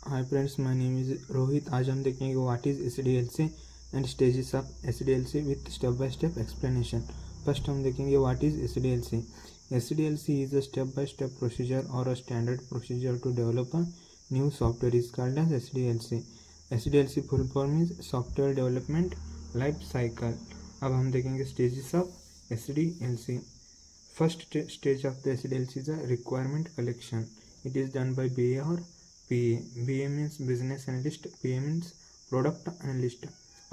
Hi friends, my name is Rohit. आज हम देखेंगे what is SDLC and stages of SDLC with step by step explanation. First हम देखेंगे what is SDLC. SDLC is a step by step procedure और a standard procedure to develop a new software is called as SDLC. SDLC full form is software development life cycle. अब हम देखेंगे stages of SDLC. First stage of the SDLC is a requirement collection. It is done by BA or PA. BA means business analyst, PA means product analyst.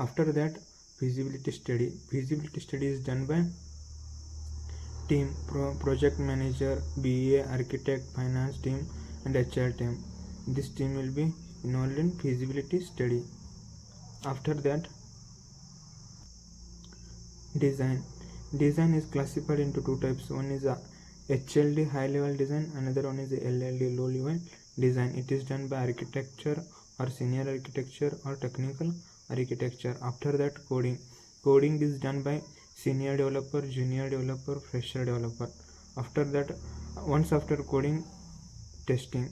After that, feasibility study. Feasibility study is done by team, project manager, BA, architect, finance team and HR team. This team will be involved in feasibility study. After that, design. Design is classified into two types. One is a HLD high level design, another one is a LLD low level design. It is done by architecture or senior architecture or technical architecture. After that, coding. Coding is done by senior developer, junior developer, fresher developer. After that, once after coding, testing.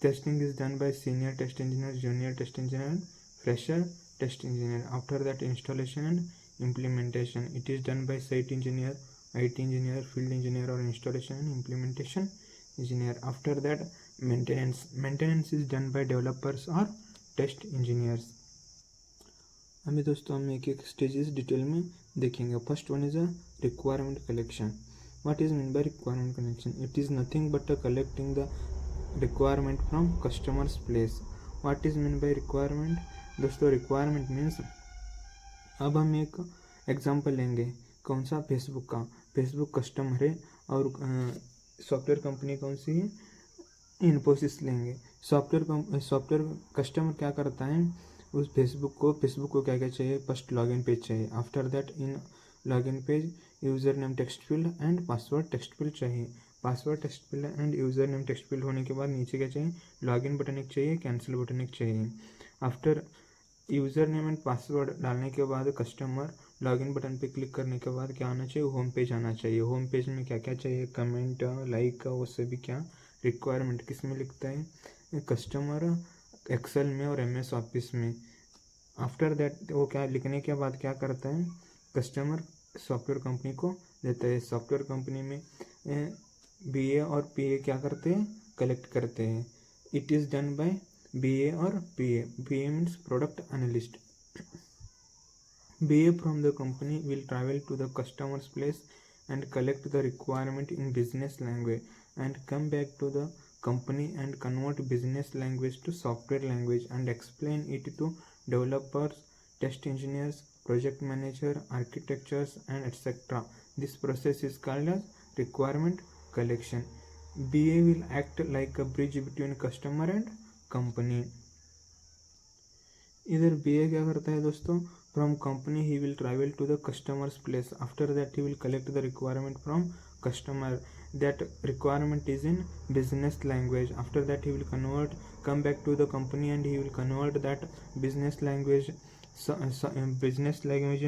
Testing is done by senior test engineer, junior test engineer and fresher test engineer. After that, installation and implementation. It is done by site engineer, IT engineer, field engineer or installation and implementation engineer. After that, maintenance. Maintenance is done by developers or test engineers. अभी दोस्तों हम एक एक stages detail में देखेंगे. First one is a requirement collection. What is mean by requirement collection? It is nothing but collecting the requirement from customers place. What is mean by requirement? दोस्तों requirement means, अब हम एक example लेंगे. कौन सा? Facebook का. Facebook customer है और सॉफ्टवेयर कंपनी कौन सी है? इन्फोसिस लेंगे. सॉफ्टवेयर कस्टमर क्या करता है? उस फेसबुक को क्या क्या चाहिए? फर्स्ट लॉगिन पेज चाहिए. After that in login page user name text field and password text field चाहिए. Password text field and user name text field होने के बाद नीचे क्या चाहिए? लॉगिन बटन एक चाहिए, कैंसिल बटन एक चाहिए. After user name and password डालने के बाद कस्टमर लॉगिन बटन पे क्लिक करने के बाद क्या आना चाहिए? होम पेज आना चाहिए. होम पेज में क्या क्या चाहिए? कमेंट, लाइक, वो सभी क्या रिक्वायरमेंट किस में लिखता है? कस्टमर एक्सेल में और MS ऑफिस में. आफ्टर दैट वो क्या लिखने के बाद क्या करता है? कस्टमर सॉफ्टवेयर कंपनी को देता है. सॉफ्टवेयर कंपनी में BA और PA क्या करते हैं? कलेक्ट करते हैं. It is done bye BA और PA. BA means product analyst. BA from the company will travel to the customer's place and collect the requirement in business language and come back to the company and convert business language to software language and explain it to developers, test engineers, project manager, architects and etc. This process is called as requirement collection. BA will act like a bridge between customer and company. इधर BA क्या करता है दोस्तों? From company he will travel to the customer's place. After that he will collect the requirement from customer. That requirement is in business language. After that he will come back to the company and he will convert that business language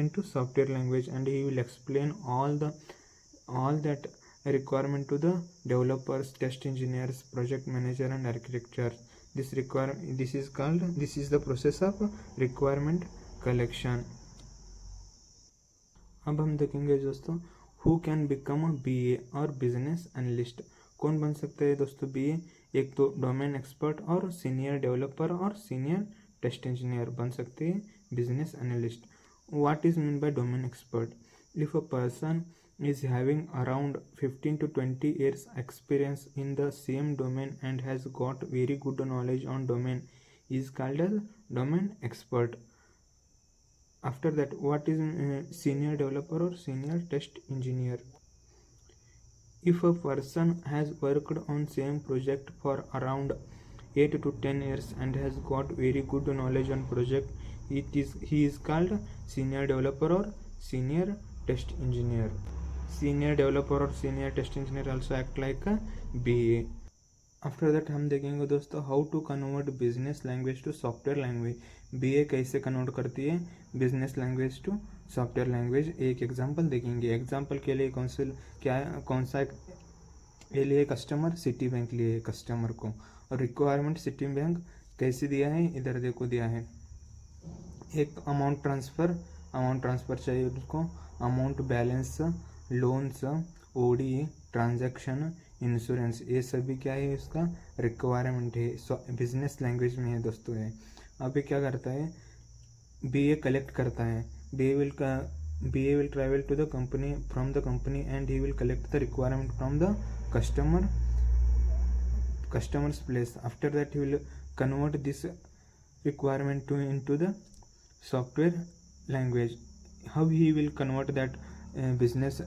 into software language and he will explain all that requirement to the developers, test engineers, project manager and architecture. This is the process of requirement collection. अब हम देखेंगे दोस्तों who can become a BA और business analyst. कौन बन सकता है दोस्तों BA? एक तो डोमेन एक्सपर्ट और सीनियर डेवलपर और सीनियर टेस्ट इंजीनियर बन सकते हैं business analyst. What is mean by domain expert? If a person is having around 15 to 20 years experience in the same domain and has got very good knowledge on domain is called as domain expert. After that, what is senior developer or senior test engineer? If a person has worked on same project for around 8 to 10 years and has got very good knowledge on project, he is called senior developer or senior test engineer. Senior developer और senior test engineer also act like a BA. After that हम देखेंगे दोस्तों how to convert business language to software language. BA कैसे convert करती है business language to software language. एक example देखेंगे. Example के लिए कौन सा ये लिए कस्टमर सिटी बैंक लिए कस्टमर को और रिक्वायरमेंट सिटी बैंक कैसे दिया है, इधर देखो दिया है। एक अमाउंट ट्रांसफ़र चाहिए उसको, amount balance, loans, OD, transaction, insurance, ये सभी क्या है इसका रिक्वायरमेंट है, बिजनेस लैंग्वेज में है दोस्तों है। अभी क्या करता है, BA कलेक्ट करता है, BA will travel to the company from the company and he will collect the requirement from the customer's place. After that he will convert this requirement into the software language. How he will convert that business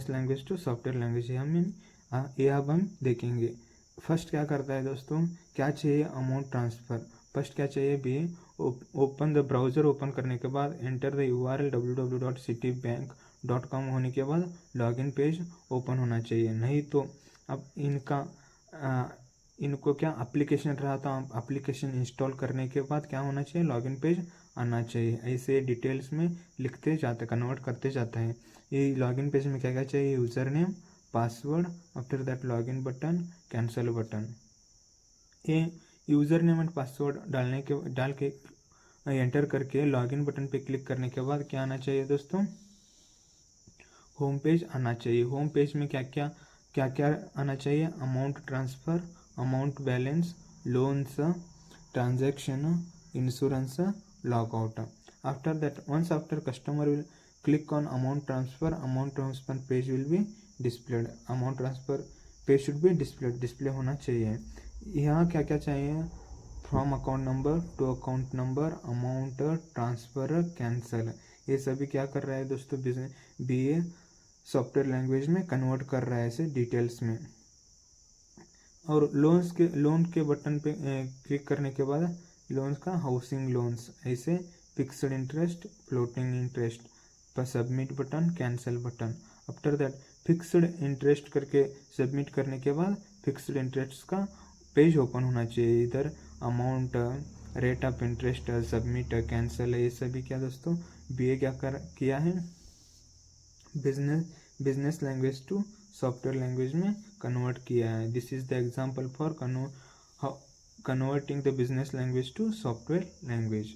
language to software language, ये अब हम देखेंगे। First क्या करता है दोस्तों, क्या चाहिए, अमाउंट ट्रांसफ़र। फर्स्ट क्या चाहिए, BA open the browser, open करने के बाद एंटर द URL www.citibank.com होने के बाद लॉगिन पेज ओपन होना चाहिए। नहीं तो अब इनको क्या एप्लीकेशन रहा था, एप्लीकेशन इंस्टॉल करने के बाद क्या होना चाहिए, लॉगिन पेज आना चाहिए। ऐसे डिटेल्स में लिखते जाते, कन्वर्ट करते जाता है। ये लॉगिन पेज में क्या क्या चाहिए, user name, password, after that login button, cancel button. ये यूज़र नेम एंड पासवर्ड डाल के एंटर करके लॉगिन बटन पे क्लिक करने के बाद क्या आना चाहिए दोस्तों, होम पेज आना चाहिए। होम पेज में क्या क्या आना चाहिए, amount transfer, amount balance, loans, transaction, insurance, logout. After that once after customer will click on amount transfer page will be displayed, amount transfer page should be displayed, display होना चाहिए। यहाँ क्या क्या चाहिए, from account number two account number, amount transfer, cancel, ये सभी क्या कर रहा है दोस्तों, BA सॉफ्टवेयर लैंग्वेज में कन्वर्ट कर रहा है ऐसे डिटेल्स में। और लोन के बटन पे क्लिक करने के बाद लोन्स का हाउसिंग लोन्स, ऐसे फिक्स्ड इंटरेस्ट, फ्लोटिंग इंटरेस्ट पर submit button, cancel button. After that fixed interest करके सबमिट करने के बाद फिक्स्ड इंटरेस्ट का पेज ओपन होना चाहिए। इधर amount, rate of interest, submit, cancel, ये सभी क्या दोस्तों BA क्या किया है, business language to software language में कन्वर्ट किया है। This is the example for converting the business language to software language.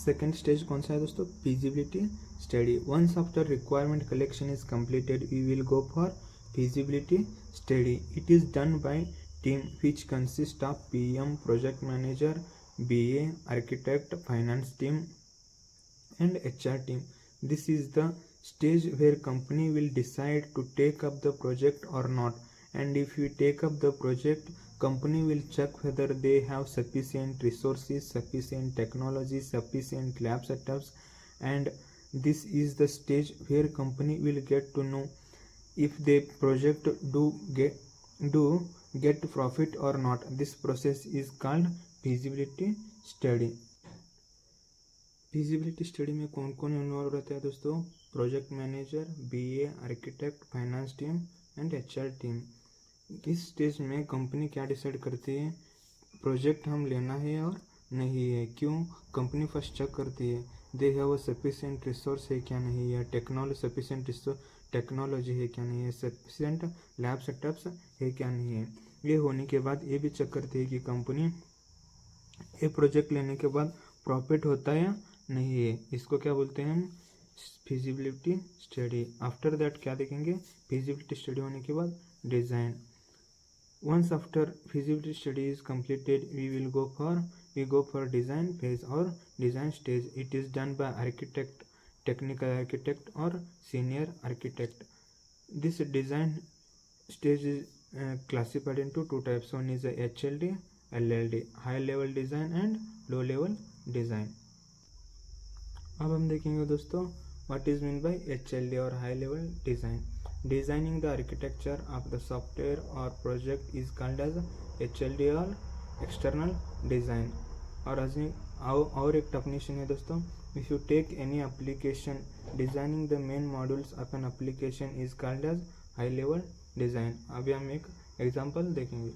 Second stage कौन सा है दोस्तों, feasibility study. Once after requirement collection is completed we will go for feasibility study. It is done by team which consists of PM, project manager, BA, architect, finance team and HR team. This is the stage where company will decide to take up the project or not, and if you take up the project, company will check whether they have sufficient resources, sufficient technology, sufficient lab setups, and this is the stage where company will get to know if the project do get profit or not. This process is called feasibility study. feasibility study में कौन कौन involve रहता है दोस्तों, project manager, BA, architect, finance team and HR team. इस stage में company क्या decide करती है, प्रोजेक्ट हम लेना है और नहीं है। क्यों, कंपनी फर्स्ट चेक करती है दे हैव सफिशिएंट रिसोर्स है क्या नहीं है, टेक्नोलॉजी है क्या नहीं है, सफिशिएंट लैब सेटअप्स है क्या नहीं है। ये होने के बाद ये भी चेक करती है कि कंपनी ये प्रोजेक्ट लेने के बाद प्रॉफिट होता है या नहीं है। इसको क्या बोलते हैं हम, फिजिबिलिटी स्टडी। आफ्टर दैट क्या देखेंगे, फिजिबिलिटी स्टडी होने के बाद design. Once after feasibility study is completed, we go for design phase or design stage. It is done by architect, technical architect or senior architect. This design stage is classified into two types. One is a HLD, LLD, high level design and low level design. अब हम देखेंगे दोस्तों what is meant by HLD और high level design. Designing the architecture of the software or project is called as HLD or external design. और एक definition है दोस्तों, if you take any application, designing the main modules of an application is called as high level design. अभी हम एक example देखेंगे।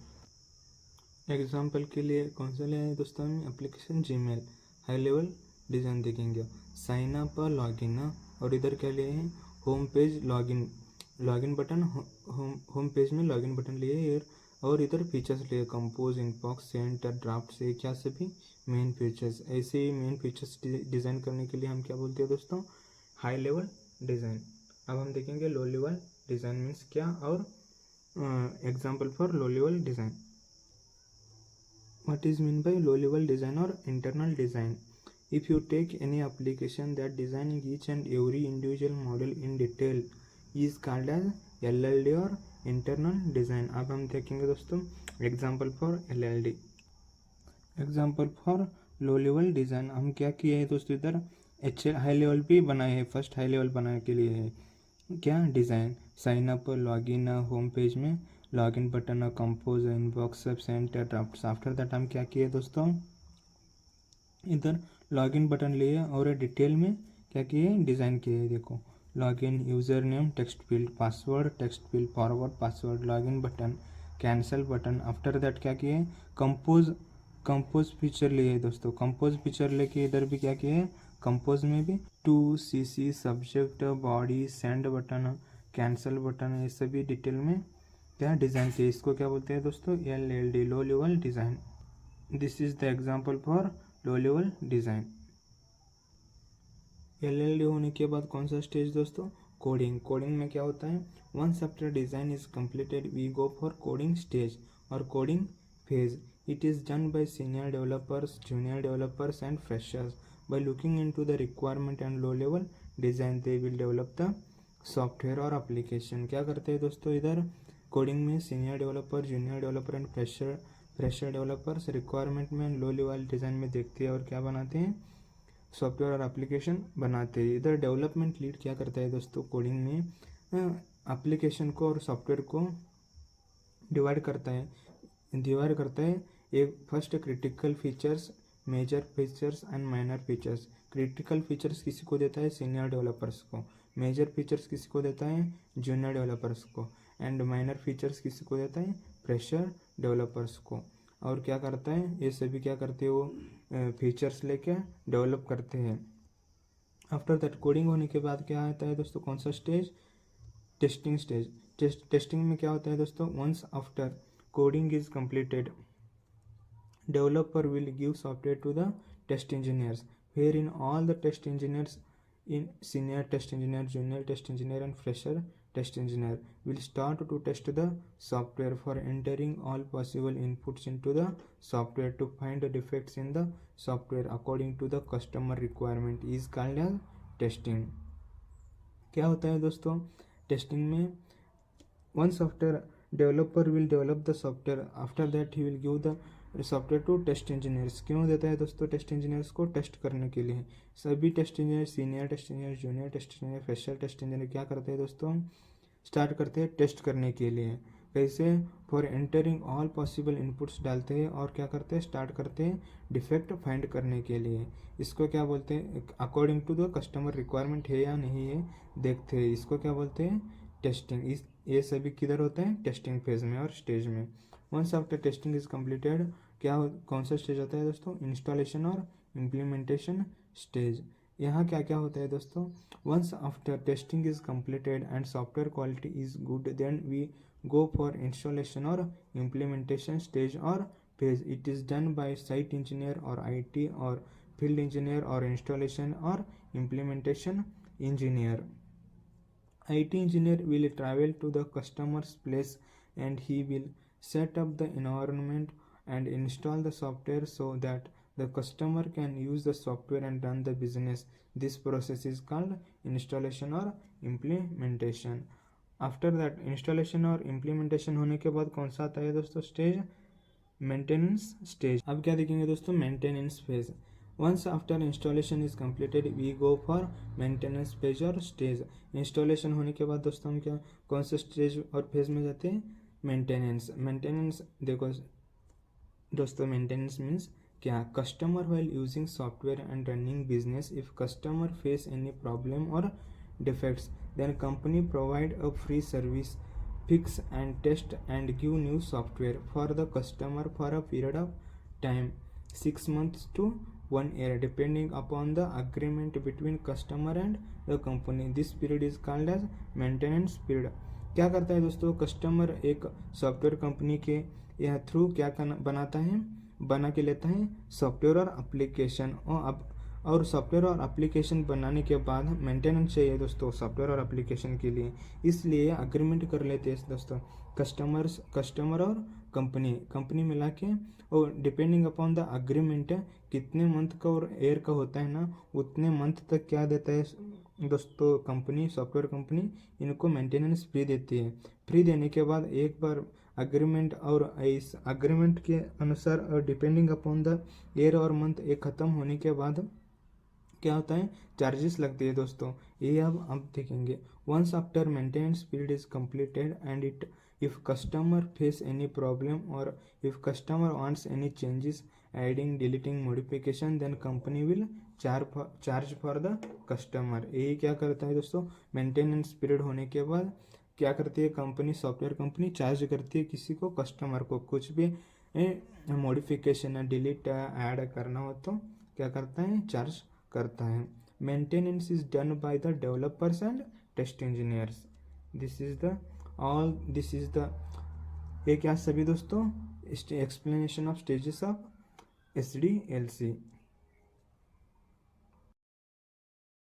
Example के लिए कौन सा ले दोस्तों, हम application Gmail, high level design देखेंगे। साइन अप, लॉगिन, और इधर क्या लिए हैं, home page, login button, home page में लॉगिन बटन लिए, और इधर फीचर्स लिए कंपोज, इनबॉक्स, सेंट, ड्राफ्ट से क्या सभी मेन फीचर्स। ऐसे ही मेन फीचर्स डिज़ाइन करने के लिए हम क्या बोलते हैं दोस्तों, हाई लेवल डिज़ाइन। अब हम देखेंगे लो लेवल डिज़ाइन मीन्स क्या और example for low level design. What is mean by low level design or internal design? If you take any application that designing each and every individual model in detail is called as LLD or internal design। अब हम देखेंगे दोस्तों example for LLD। Example for low level design हम क्या किए हैं दोस्तों, इधर हाई लेवल पे बनाए हैं। फर्स्ट हाई लेवल बनाने के लिए है क्या, design, sign up, login, home page में login button, compose, inbox, sent, draft. After that हम क्या किए दोस्तों, इधर लॉगिन बटन लिए और डिटेल में क्या किए, डिज़ाइन किए। देखो login, user name, text field, password, text field, forward password, login button, cancel button. After that क्या किए, कंपोज फीचर लिए दोस्तों। कंपोज फीचर लेके इधर भी क्या किए, कंपोज में भी to CC, subject, body, send button, cancel button, ये सभी डिटेल में क्या डिज़ाइन किए। इसको क्या बोलते हैं दोस्तों, LLD, low level design. This is the example for low level design. LLD होने के बाद कौन सा स्टेज दोस्तों, कोडिंग। कोडिंग में क्या होता है, once after design is completed we go for coding stage और coding phase. It is done by senior developers, junior developers and freshers. By looking into the requirement and low level design, they will develop the software और application। क्या करते हैं दोस्तों, इधर coding में senior developer, junior developer and fresher developers requirement में low level design में देखते हैं और क्या बनाते हैं, सॉफ्टवेयर और एप्लीकेशन बनाते हैं। इधर डेवलपमेंट लीड क्या करता है दोस्तों, कोडिंग में एप्लीकेशन को और सॉफ्टवेयर को डिवाइड करता है एक first critical features, major features and minor features. Critical features किसी को देता है, सीनियर डेवलपर्स को। मेजर फीचर्स किसी को देता है, जूनियर डेवलपर्स को। एंड माइनर फीचर्स किसी को देता है, फ्रेशर डेवलपर्स को। और क्या करता है, ये सभी क्या करते हैं, वो फीचर्स लेके डेवलप करते हैं। आफ्टर दैट कोडिंग होने के बाद क्या आता है दोस्तों, कौन सा स्टेज, टेस्टिंग स्टेज। टेस्टिंग में क्या होता है दोस्तों, once after coding is completed, developer will give software to the test engineers, wherein all the test engineers in senior test engineer, junior test engineer and fresher test engineer will start to test the software for entering all possible inputs into the software to find the defects in the software according to the customer requirement is called as testing। क्या होता है दोस्तों, testing में once after developer will develop the software, after that he will give the software to test engineers। क्यों देता है दोस्तों, test engineers को टेस्ट करने के लिए। सभी test engineer, senior test engineer, junior test engineer, fresher test engineer क्या करते हैं दोस्तों, स्टार्ट करते हैं टेस्ट करने के लिए। कैसे, for entering all possible inputs डालते हैं और क्या करते हैं, स्टार्ट करते हैं डिफेक्ट फाइंड करने के लिए। इसको क्या बोलते हैं, according to the customer requirement है या नहीं है देखते हैं, इसको क्या बोलते हैं, टेस्टिंग। ये सभी किधर होते हैं, टेस्टिंग फेज में और स्टेज में। Once after testing is completed कौन सा स्टेज आता है दोस्तों, इंस्टॉलेशन और इम्प्लीमेंटेशन स्टेज। यहाँ क्या क्या होता है दोस्तों, once after testing is completed and software quality is good, then we go for installation और इम्प्लीमेंटेशन स्टेज और phase. It is done by site engineer और IT और फील्ड इंजीनियर और इंस्टॉलेशन और implementation engineer. IT engineer will travel to the customer's place and he will set up the environment and install the software so that the customer can use the software and run the business. This process is called installation or implementation। After that installation और implementation होने के बाद कौन सा आता है दोस्तों, stage, maintenance stage. अब क्या देखेंगे दोस्तों, maintenance phase. Once after installation is completed, we go for maintenance phase और स्टेज। इंस्टॉलेशन होने के बाद दोस्तों हम क्या, कौन से स्टेज और फेज में जाते हैं, मेंटेनेंस। मेंटेनेंस देखो दोस्तों, मेंटेनेंस मीन्स क्या, customer while using software and running business, if customer face any problem or defects, then company provide a free service, fix and test and give new software for the customer for a period of time 6 months to 1 year depending upon the agreement between customer and the company। This period is called as maintenance period। क्या करता है दोस्तों, customer एक software company के यह through क्या बनाता है, बना के लेता है सॉफ्टवेयर और एप्लीकेशन, और सॉफ्टवेयर और एप्लीकेशन बनाने के बाद मेंटेनेंस चाहिए दोस्तों सॉफ्टवेयर और एप्लीकेशन के लिए, इसलिए अग्रीमेंट कर लेते हैं दोस्तों कस्टमर और कंपनी मिला के, और डिपेंडिंग अपॉन द अग्रीमेंट कितने मंथ का और ईयर का होता है ना, उतने मंथ तक क्या देता है दोस्तों कंपनी, सॉफ्टवेयर कंपनी इनको मेंटेनेंस फ्री देती है। फ्री देने के बाद एक बार अग्रीमेंट, और इस अग्रीमेंट के अनुसार और डिपेंडिंग अपॉन द ईयर और मंथ एक ख़त्म होने के बाद क्या होता है, चार्जेस लगते हैं दोस्तों, ये अब देखेंगे। Once after maintenance period is completed and if customer face any problem और if customer wants any changes adding deleting modification then company will charge for the customer. यही क्या करता है दोस्तों, मेंटेनेंस पीरियड होने के बाद क्या करती है कंपनी, सॉफ्टवेयर कंपनी चार्ज करती है किसी को, कस्टमर को कुछ भी मॉडिफिकेशन डिलीट ऐड करना हो तो क्या करता है, चार्ज करता है। Maintenance is done by the developers and test engineers. This is the ये क्या सभी दोस्तों explanation of stages of SDLC।